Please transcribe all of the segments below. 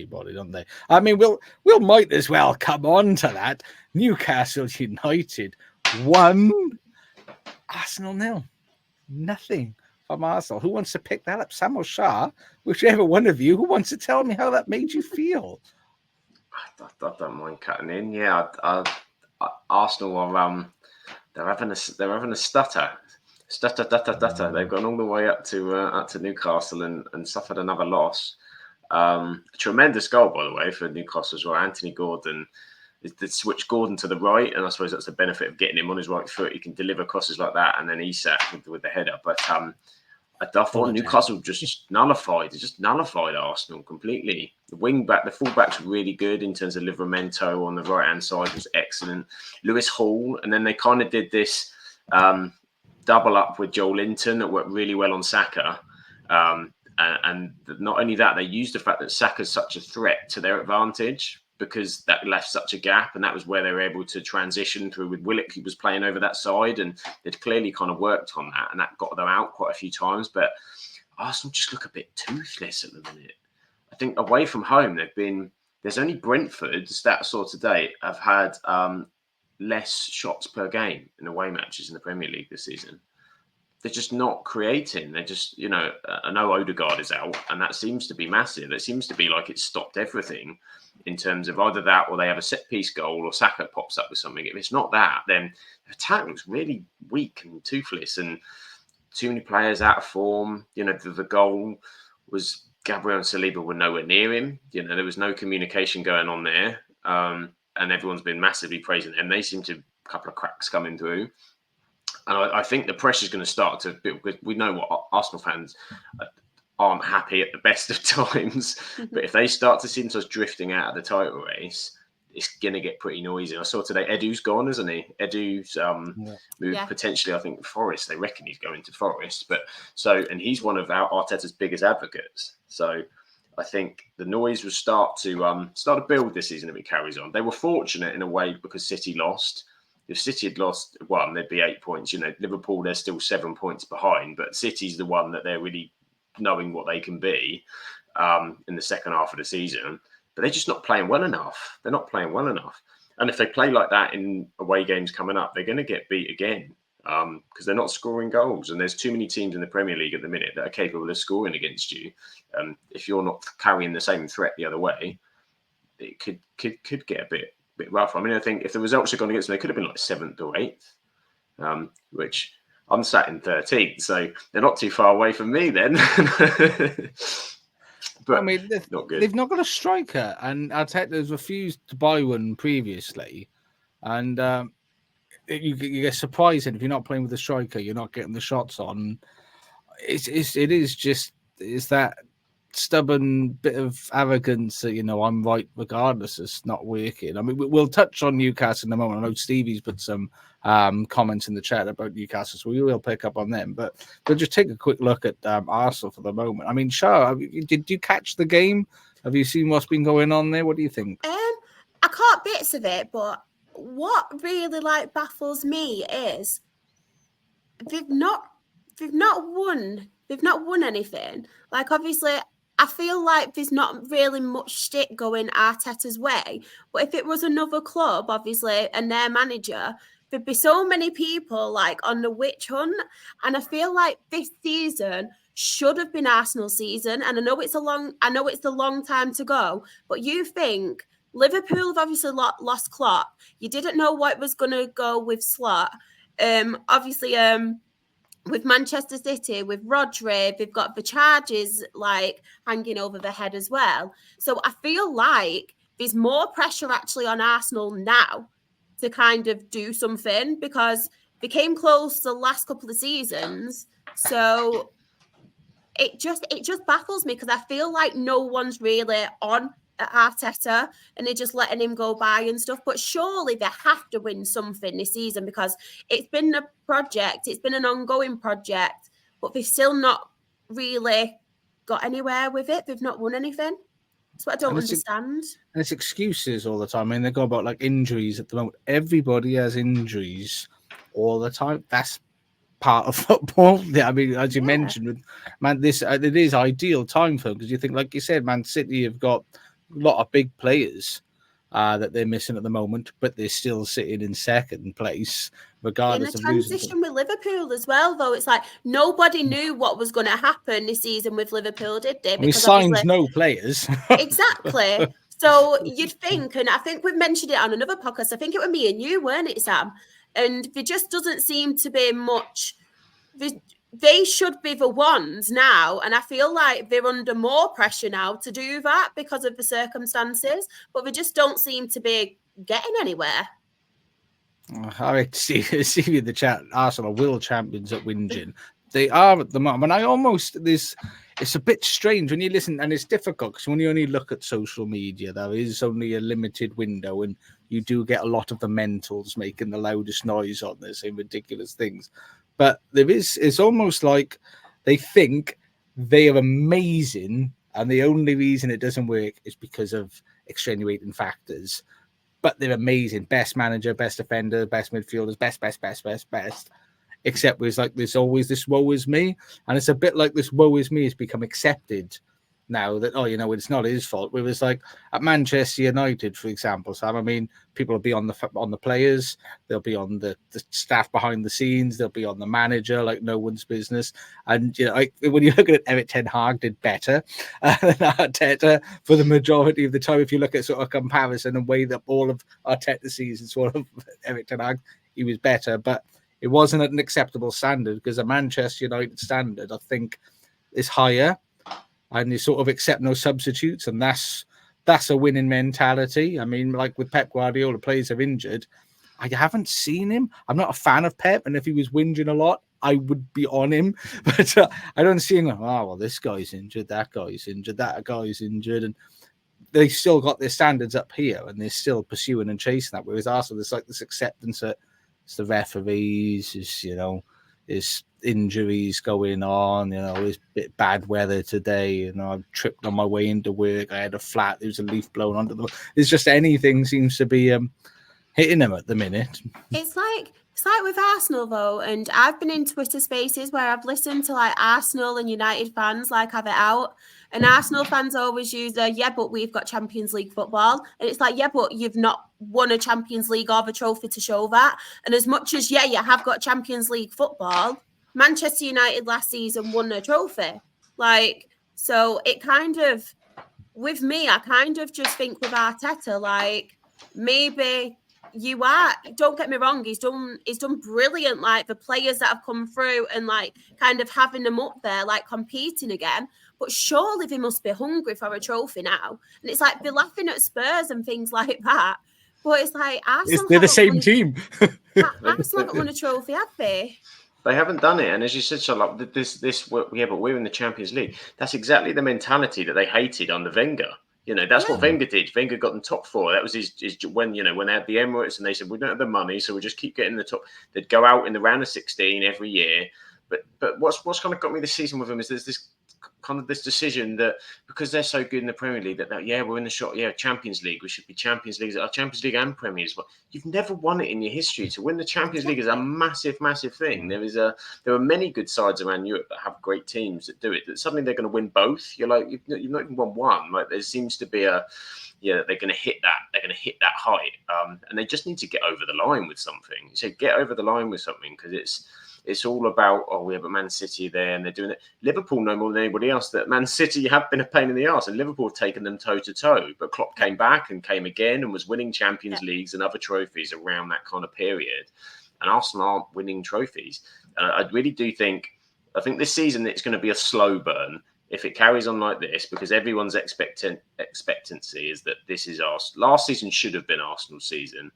everybody, don't they? I mean, we'll might as well come on to that. Newcastle United 1, Arsenal 0. Nothing from Arsenal. Who wants to pick that up? Sam or Char? Whichever one of you. Who wants to tell me how that made you feel? I don't mind cutting in. Yeah, Arsenal are they're having a stutter. They've gone all the way up to Newcastle and suffered another loss. A tremendous goal, by the way, for Newcastle as well. Anthony Gordon, they switched Gordon to the right, and I suppose that's the benefit of getting him on his right foot. He can deliver crosses like that, and then Isak with the header. But I thought Newcastle just nullified Arsenal completely. The fullback's really good in terms of Livramento on the right hand side was excellent. Lewis Hall, and then they kind of did this double up with Joel Linton that worked really well on Saka. And not only that, they used the fact that Saka's such a threat to their advantage because that left such a gap, and that was where they were able to transition through with Willock, who was playing over that side, and they'd clearly kind of worked on that, and that got them out quite a few times. But Arsenal just look a bit toothless at the minute. I think away from home, there's only Brentford, stats saw today, have had less shots per game in away matches in the Premier League this season. They're just not creating. They're just, I know Odegaard is out, and that seems to be massive. It seems to be like it's stopped everything in terms of either that or they have a set-piece goal or Saka pops up with something. If it's not that, then the attack looks really weak and toothless and too many players out of form. The goal was Gabriel and Saliba were nowhere near him. There was no communication going on there. And everyone's been massively praising them. They seem to have a couple of cracks coming through. And I think the pressure is going to start to build, because we know what Arsenal fans aren't happy at the best of times. But if they start to see themselves drifting out of the title race, it's going to get pretty noisy. I saw today Edu's gone, isn't he? Edu's moved potentially, I think, Forest. They reckon he's going to Forest. And he's one of Arteta's biggest advocates. So I think the noise will start to build this season if it carries on. They were fortunate in a way because City lost. If City had lost one, there'd be 8 points. Liverpool, they're still 7 points behind, but City's the one that they're really knowing what they can be in the second half of the season. But they're just not playing well enough. They're not playing well enough. And if they play like that in away games coming up, they're going to get beat again because they're not scoring goals. And there's too many teams in the Premier League at the minute that are capable of scoring against you. If you're not carrying the same threat the other way, it could get a bit rough. I mean, I think if the results had gone against them, they could have been like 7th or 8th, which I'm sat in 13th, so they're not too far away from me then. But I mean, they've not got a striker, and Arteta's refused to buy one previously, and you get surprised if you're not playing with a striker, you're not getting the shots on. It is that stubborn bit of arrogance that I'm right regardless. It's not working. I mean, we'll touch on Newcastle in a moment. I know Stevie's put some comments in the chat about Newcastle, so we will pick up on them. But we'll just take a quick look at Arsenal for the moment. I mean, Char, did you catch the game? Have you seen what's been going on there? What do you think? I caught bits of it, but what really baffles me is they've not won anything. Obviously, I feel like there's not really much stick going Arteta's way. But if it was another club, obviously, and their manager, there'd be so many people on the witch hunt. And I feel like this season should have been Arsenal's season. And I know it's a long time to go. But you think Liverpool have obviously lost Klopp. You didn't know what was going to go with Slot. Obviously, with Manchester City, with Rodri, they've got the charges hanging over their head as well. So I feel like there's more pressure actually on Arsenal now to kind of do something because they came close the last couple of seasons. So it just baffles me because I feel like no one's really on Arteta and they're just letting him go by and stuff. But surely they have to win something this season because it's been a project, it's been an ongoing project, but they've still not really got anywhere with it. They've not won anything. That's what I don't understand. And it's excuses all the time. I mean, they go about injuries at the moment. Everybody has injuries all the time. That's part of football. I mean, as you mentioned, it is ideal time for them because you think, like you said, Man City have got lot of big players that they're missing at the moment, but they're still sitting in second place, regardless in of the losing. transition with Liverpool as well, though, it's like nobody knew what was going to happen this season with Liverpool, did they? We signed no players. Exactly. So you'd think, and I think we've mentioned it on another podcast, I think it was me and you, weren't it, Sam? And there just doesn't seem to be much. They should be the ones now, and I feel like they're under more pressure now to do that because of the circumstances, but they just don't seem to be getting anywhere. I see in the chat, Arsenal are world champions at whinging. They are at the moment. It's a bit strange when you listen, and it's difficult because when you only look at social media, there is only a limited window, and you do get a lot of the mentals making the loudest noise on this and ridiculous things. But it's almost like they think they are amazing, and the only reason it doesn't work is because of extenuating factors. But they're amazing. Best manager, best defender, best midfielders, best. Except there's always this woe is me. And it's a bit like this woe is me has become accepted now that, it's not his fault. Whereas like at Manchester United, for example, Sam, I mean, people will be on the players, they'll be on the staff behind the scenes, they'll be on the manager, like no one's business. And, when you look at it, Eric Ten Hag did better than Arteta for the majority of the time. If you look at sort of comparison and weigh up all of Arteta's seasons, sort of Eric Ten Hag, he was better, but it wasn't at an acceptable standard because a Manchester United standard, I think, is higher. And you sort of accept no substitutes, and that's a winning mentality. I mean, like with Pep Guardiola, players are injured. I haven't seen him. I'm not a fan of Pep, and if he was whinging a lot, I would be on him. But I don't see him going, oh, well, this guy's injured, that guy's injured, that guy's injured. And they still got their standards up here, and they're still pursuing and chasing that. Whereas Arsenal, there's like this acceptance that it's the referees, is injuries going on, it's a bit bad weather today, I tripped on my way into work, I had a flat, there was a leaf blown onto the, it's just anything seems to be hitting them at the minute. It's like with Arsenal though, and I've been in Twitter spaces where I've listened to like Arsenal and United fans like have it out, and Arsenal fans always use but we've got Champions League football, and it's like, but you've not won a Champions League or a trophy to show that. And as much as you have got Champions League football, Manchester United last season won a trophy. Like, so it kind of, with me, I kind of just think with Arteta, like maybe don't get me wrong, he's done brilliant, like the players that have come through and like kind of having them up there like competing again, but surely they must be hungry for a trophy now. And it's like they're laughing at Spurs and things like that, but it's like Arsenal, they're the same team. Arsenal haven't won a trophy, have they? They haven't done it, and as you said, Charlotte, but we're in the Champions League. That's exactly the mentality that they hated under Wenger. That's what Wenger did. Wenger got them top four. That was his when they had the Emirates and they said, we don't have the money, so we'll just keep getting the top. They'd go out in the round of 16 every year. But what's kind of got me this season with them is there's this kind of this decision that because they're so good in the Premier League that we're in the shot, Champions League, we should be Champions League, Champions League and Premier as well. You've never won it in your history. To win the Champions League is a massive thing. There are many good sides around Europe that have great teams that do it. That suddenly they're going to win both. You're like, you've not even won one. Like there seems to be they're going to hit that. They're going to hit that height, and they just need to get over the line with something. So get over the line with something because it's all about, we have a Man City there and they're doing it. Liverpool know more than anybody else that Man City have been a pain in the arse, and Liverpool have taken them toe to toe. But Klopp came back and came again and was winning Champions Leagues and other trophies around that kind of period. And Arsenal aren't winning trophies. I really do think this season it's going to be a slow burn if it carries on like this, because everyone's expectancy is that this is last season should have been Arsenal's season.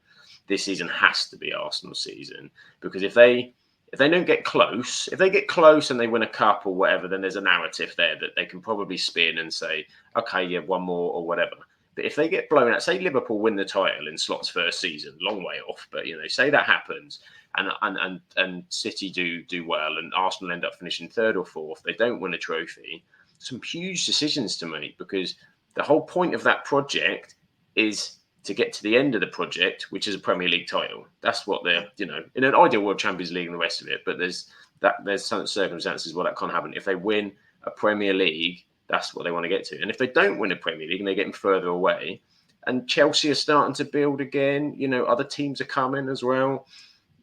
This season has to be Arsenal's season, because if they don't get close, if they get close and they win a cup or whatever, then there's a narrative there that they can probably spin and say, okay, one more or whatever. But if they get blown out, say Liverpool win the title in Slot's first season, long way off, but say that happens and City do well and Arsenal end up finishing third or fourth, they don't win a trophy, some huge decisions to make, because the whole point of that project is to get to the end of the project, which is a Premier League title. That's what they're, in an ideal world, Champions League and the rest of it. But there's some circumstances where that can't happen. If they win a Premier League, That's what they want to get to. And if they don't win a Premier League and they're getting further away, and Chelsea are starting to build again, other teams are coming as well.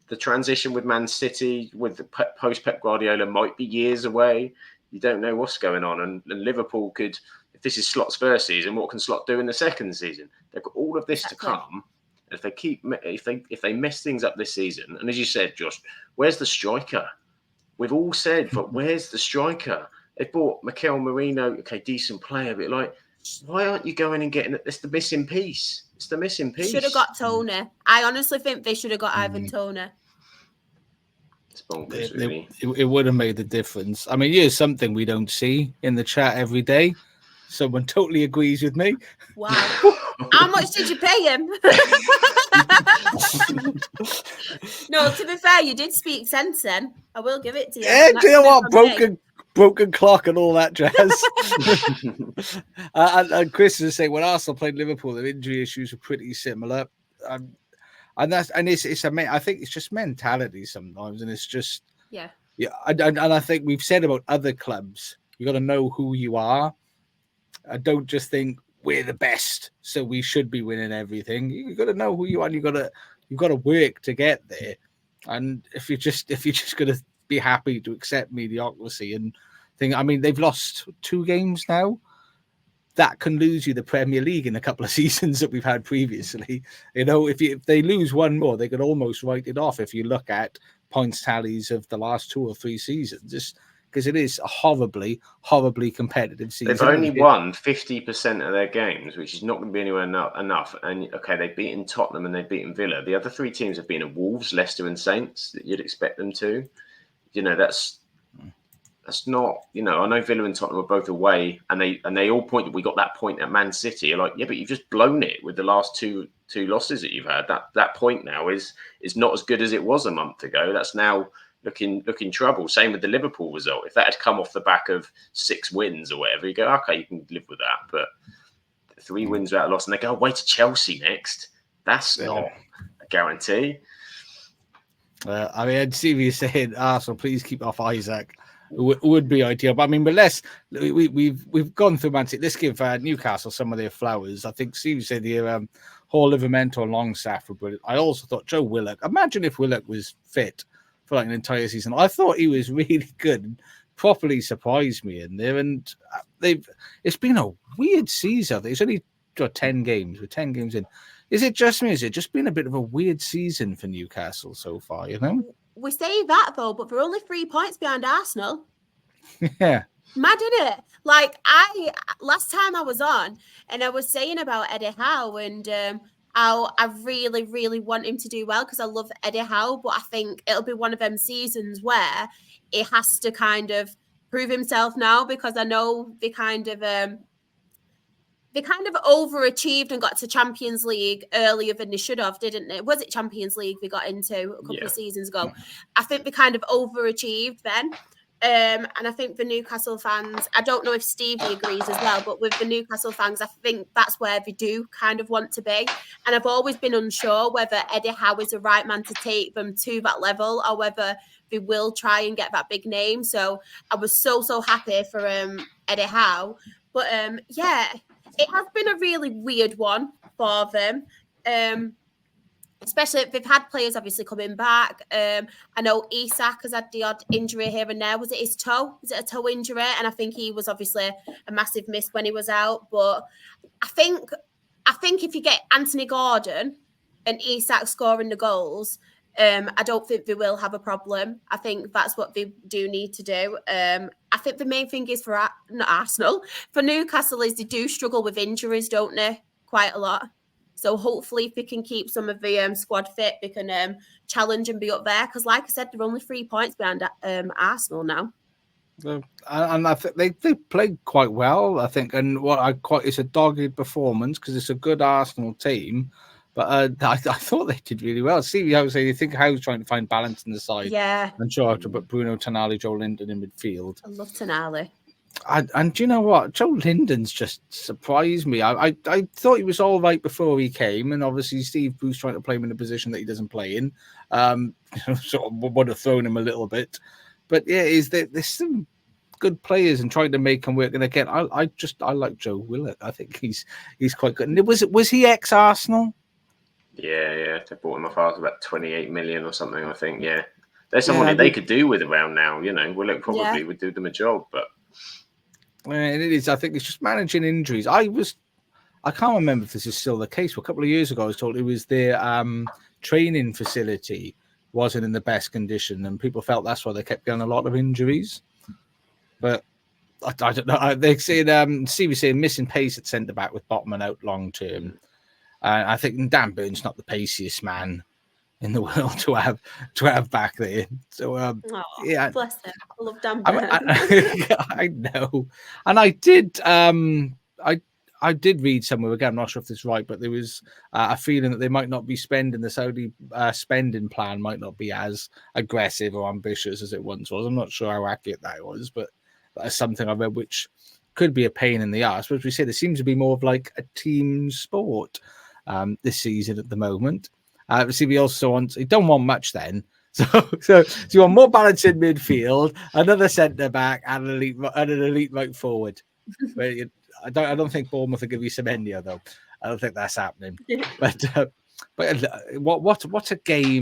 The transition with Man City, with the post-Pep Guardiola, might be years away. You don't know what's going on. And Liverpool could, if this is Slot's first season, what can Slot do in the second season? They've got all of this to come. If they mess things up this season, and as you said, Josh, where's the striker? We've all said, but where's the striker? They bought Mikel Merino, okay, decent player, but why aren't you going and getting it? It's the missing piece. It's the missing piece. Should have got Tony. I honestly think they should have got Ivan Tony. It's bonkers, really. It would have made the difference. I mean, here's something we don't see in the chat every day. Someone totally agrees with me. Wow. How much did you pay him? No, to be fair, you did speak sense then. I will give it to you. Yeah, do you know what? Broken clock and all that jazz. and Chris is saying when Arsenal played Liverpool, their injury issues were pretty similar. I think it's just mentality sometimes, and it's just yeah. And I think we've said about other clubs, you got to know who you are. I don't just think we're the best, so we should be winning everything. You got to know who you are. And you've got to work to get there. And if you're just going to be happy to accept mediocrity and think, I mean, they've lost 2 games now. That can lose you the Premier League in a couple of seasons that we've had previously. If they lose one more, they could almost write it off. If you look at points tallies of the last 2 or 3 seasons, just because it is a horribly, horribly competitive season. They've only won 50% of their games, which is not going to be anywhere enough. And okay, they've beaten Tottenham and they've beaten Villa. The other 3 teams have been at Wolves, Leicester, and Saints. That you'd expect them to. That's not. I know Villa and Tottenham are both away, and they all point that we got that point at Man City. You're like, yeah, but you've just blown it with the last two losses that you've had. That point now is not as good as it was a month ago. That's now looking trouble. Same with the Liverpool result. If that had come off the back of 6 wins or whatever, you go, okay, you can live with that. But 3 wins without a loss, and they go away to Chelsea next. That's not a guarantee. I mean, I'd see you saying, Arsenal, please keep off Isaac. It would be ideal. But I mean, we've gone through Man City. Let's give Newcastle some of their flowers. I think Steve said the whole Livramento and Longstaff were brilliant. I also thought Joe Willock. Imagine if Willock was fit for like an entire season. I thought he was really good and properly surprised me in there. And it's been a weird season. It's only 10 games. We're 10 games in. Is it just me? Is it just been a bit of a weird season for Newcastle so far, We say that, though, but they're only 3 points behind Arsenal. Yeah. Mad, isn't it? Last time I was on, and I was saying about Eddie Howe and how I really, really want him to do well because I love Eddie Howe, but I think it'll be one of them seasons where he has to kind of prove himself now because I know they kind of overachieved and got to Champions League earlier than they should have, didn't they? Was it Champions League we got into a couple of seasons ago? I think they kind of overachieved then. And I think the Newcastle fans, I don't know if Stevie agrees as well, but with the Newcastle fans, I think that's where they do kind of want to be. And I've always been unsure whether Eddie Howe is the right man to take them to that level or whether they will try and get that big name. So I was so happy for Eddie Howe. But it has been a really weird one for them. Especially if they've had players obviously coming back. I know Isak has had the odd injury here and there. Was it his toe? Was it a toe injury? And I think he was obviously a massive miss when he was out. But I think if you get Anthony Gordon and Isak scoring the goals, I don't think they will have a problem. I think that's what they do need to do. I think the main thing is for not Arsenal, for Newcastle is they do struggle with injuries, don't they? Quite a lot. So hopefully if they can keep some of the squad fit, they can challenge and be up there. Because like I said, they're only 3 points behind Arsenal now. And I think they played quite well, I think. And it's a dogged performance because it's a good Arsenal team. But I thought they did really well. Stevie, I would say, you think Howe's trying to find balance in the side. Yeah. And sure, but Bruno, Tonali, Joe Linden in midfield. I love Tonali. And do you know what? Joe Linden's just surprised me. I thought he was all right before he came, and obviously Steve Bruce trying to play him in a position that he doesn't play in. Sort of would have thrown him a little bit. But yeah, there's some good players and trying to make them work. And again, I like Joe Willett. I think he's quite good. And was he ex-Arsenal? Yeah. They bought him off ours about 28 million or something, I think. Yeah. There's someone they could do with around now, you know. Willett probably would do them a job, but and it is. I think it's just managing injuries. I can't remember if this is still the case. But a couple of years ago, I was told it was their training facility wasn't in the best condition, and people felt that's why they kept getting a lot of injuries. But I don't know. They said Steve was saying missing pace at centre back with Botman out long term. I think Dan Burn's not the paciest man in the world to have back there. So yeah, bless him. I love Dan Burn. I know, and I did I did read somewhere, again, I'm not sure if this is right, but there was a feeling that they might not be spending, the Saudi spending plan might not be as aggressive or ambitious as it once was. I'm not sure how accurate that was, but that's something I read which could be a pain in the arse. But as we said, it seems to be more of like a team sport this season at the moment. See, we also he don't want much then. So you want more balance in midfield, another centre back, and an elite right forward. But I don't think Bournemouth will give you Semenyo though. I don't think that's happening. But what's a game